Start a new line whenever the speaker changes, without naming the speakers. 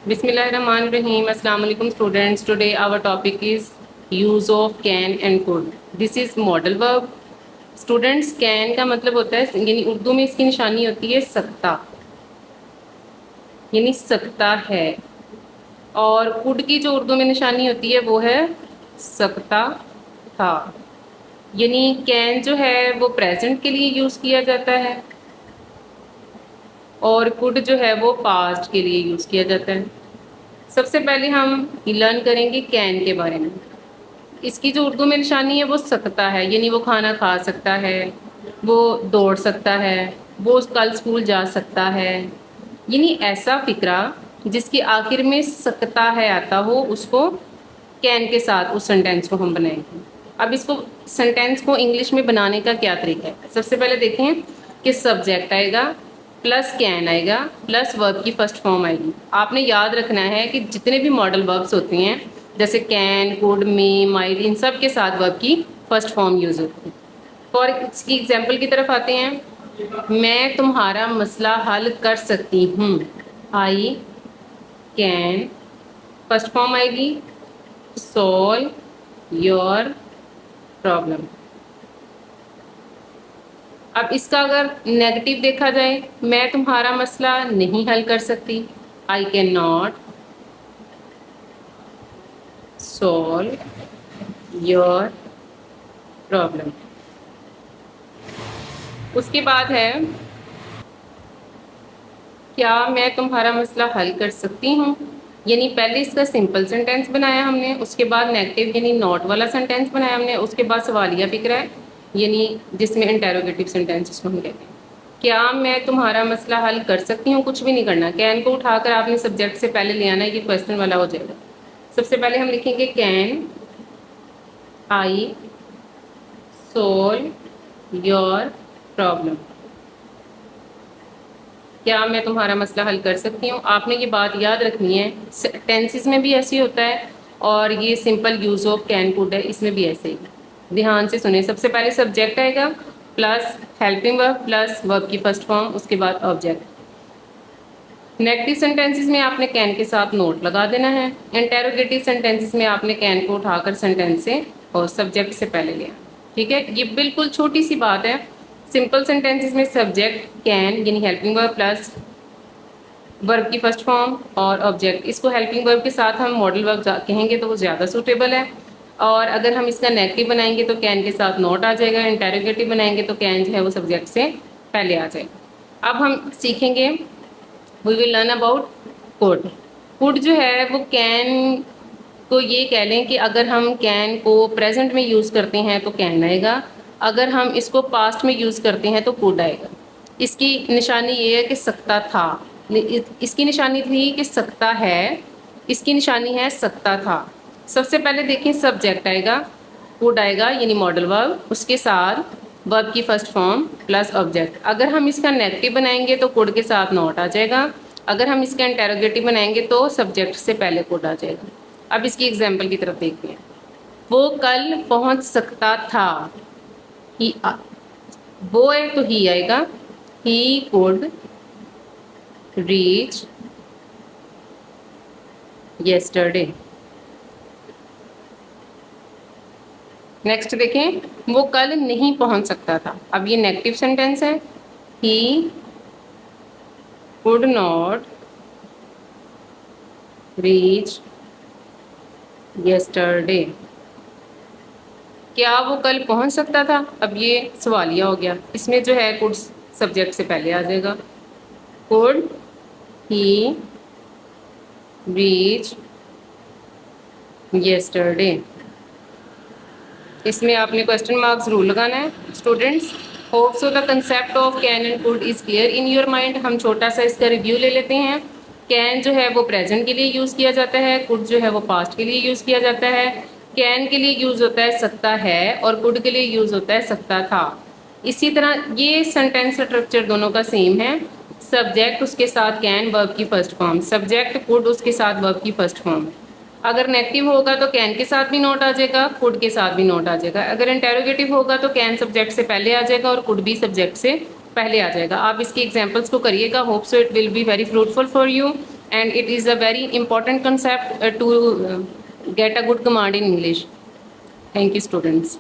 Bismillahirrahmanirrahim. Assalamu alaikum students. Today our topic is use of can and could. This is modal verb. Students, can का मतलब होता है यानी उर्दू में इसकी निशानी होती है सकता, यानी सकता है। और कुड की जो उर्दू में निशानी होती है वो है सकता था। यानी कैन जो है वो प्रेजेंट के लिए यूज़ किया जाता है और कुड जो है वो पास्ट के लिए यूज़ किया जाता है। सबसे पहले हम लर्न करेंगे कैन के बारे में। इसकी जो उर्दू में निशानी है वो सकता है, यानी वो खाना खा सकता है, वो दौड़ सकता है, वो कल स्कूल जा सकता है। यानी ऐसा फ़िक्रा जिसकी आखिर में सकता है आता हो, उसको कैन के साथ उस सेंटेंस को हम बनाएंगे। अब इसको सेंटेंस को इंग्लिश में बनाने का क्या तरीका है। सबसे पहले देखें कि सब्जेक्ट आएगा प्लस कैन आएगा प्लस वर्ब की फर्स्ट फॉर्म आएगी। आपने याद रखना है कि जितने भी मॉडल वर्ब्स होते हैं जैसे कैन, कुड, मे, माइट, इन सब के साथ वर्ब की फर्स्ट फॉर्म यूज़ होती है। फॉर इसकी एग्जाम्पल की तरफ आते हैं। मैं तुम्हारा मसला हल कर सकती हूँ। आई कैन फर्स्ट फॉर्म आएगी सॉल्व योर प्रॉब्लम। अब इसका अगर नेगेटिव देखा जाए, मैं तुम्हारा मसला नहीं हल कर सकती। I can not solve your problem. उसके बाद है क्या मैं तुम्हारा मसला हल कर सकती हूँ। यानी पहले इसका सिंपल सेंटेंस बनाया हमने, उसके बाद नेगेटिव यानी नॉट वाला सेंटेंस बनाया हमने, उसके बाद सवालिया फिक्रा है यानी जिसमें इंटेरोगेटिव सेंटेंस इसको हम कहते हैं। क्या मैं तुम्हारा मसला हल कर सकती हूँ, कुछ भी नहीं करना। कैन को उठाकर आपने सब्जेक्ट से पहले ले आना, ये क्वेश्चन वाला हो जाएगा। सबसे पहले हम लिखेंगे can I solve your problem. क्या मैं तुम्हारा मसला हल कर सकती हूँ। आपने ये बात याद रखनी है, टेंसेस में भी ऐसे होता है और ये simple use of can could है, इसमें भी ऐसे ही। ध्यान से सुने। सबसे पहले सब्जेक्ट आएगा plus helping verb plus verb की फर्स्ट फॉर्म, उसके बाद ऑब्जेक्ट। नेगेटिव सेंटेंसेस में आपने कैन के साथ नोट लगा देना है। इंटेरोगेटिव सेंटेंसेस में आपने कैन को उठाकर सेंटेंस से और सब्जेक्ट से पहले लिया। ठीक है, ये बिल्कुल छोटी सी बात है। सिंपल सेंटेंसेस में सब्जेक्ट कैन यानी हेल्पिंग वर्ब प्लस वर्ब की फर्स्ट फॉर्म और ऑब्जेक्ट। इसको हेल्पिंग वर्ब के साथ हम मॉडल वर्ब कहेंगे तो वो ज़्यादा सूटेबल है। और अगर हम इसका नेगेटिव बनाएंगे तो कैन के साथ नॉट आ जाएगा, इंटेरोगेटिव बनाएंगे तो कैन जो है वो सब्जेक्ट से पहले आ जाएगा। अब हम सीखेंगे, we will learn about could. Could जो है वो कैन को ये कह लें कि अगर हम कैन को प्रेजेंट में यूज़ करते हैं तो कैन आएगा, अगर हम इसको पास्ट में यूज़ करते हैं तो कुड आएगा। इसकी निशानी ये है कि सकता था, इसकी निशानी थी कि सकता है, इसकी निशानी है सकता था। सबसे पहले देखें सब्जेक्ट आएगा, कुड आएगा यानी मॉडल वर्ब, उसके साथ वर्ब की फर्स्ट फॉर्म प्लस ऑब्जेक्ट। अगर हम इसका नेगेटिव बनाएंगे तो कुड के साथ नॉट आ जाएगा, अगर हम इसका इंटेरोगेटिव बनाएंगे तो सब्जेक्ट से पहले कुड आ जाएगा। अब इसकी एग्जाम्पल की तरफ देखते हैं। वो कल पहुंच सकता था। ही वो है तो ही आएगा, he could reach yesterday. Next देखें, वो कल नहीं पहुंच सकता था। अब ये नेगेटिव सेंटेंस है, he could not reach yesterday. क्या वो कल पहुंच सकता था। अब ये सवालिया हो गया, इसमें जो है कुड सब्जेक्ट से पहले आ जाएगा। Could he reach yesterday. इसमें आपने क्वेश्चन मार्क्स रूल लगाना है। Students, hope so the concept of can and could is clear in your mind. हम छोटा सा इसका रिव्यू ले लेते हैं। कैन जो है वो प्रेजेंट के लिए यूज़ किया जाता है, कुड जो है वो पास्ट के लिए यूज़ किया जाता है। कैन के लिए यूज़ होता है सकता है और कुड के लिए यूज़ होता है सकता था। इसी तरह ये सेंटेंस स्ट्रक्चर दोनों का सेम है। सब्जेक्ट उसके साथ कैन वर्ब की फर्स्ट फॉर्म, सब्जेक्ट कुड उसके साथ वर्ब की फर्स्ट फॉर्म। अगर नेगेटिव होगा तो कैन के साथ भी नोट आ जाएगा, कुड के साथ भी नोट आ जाएगा। अगर इंटेरोगेटिव होगा तो कैन सब्जेक्ट से पहले आ जाएगा और कुड भी सब्जेक्ट से पहले आ जाएगा। आप इसकी एग्जांपल्स को करिएगा। Hope so it will be very fruitful for you. and it is a very important concept to get a good command in English. Thank you, students.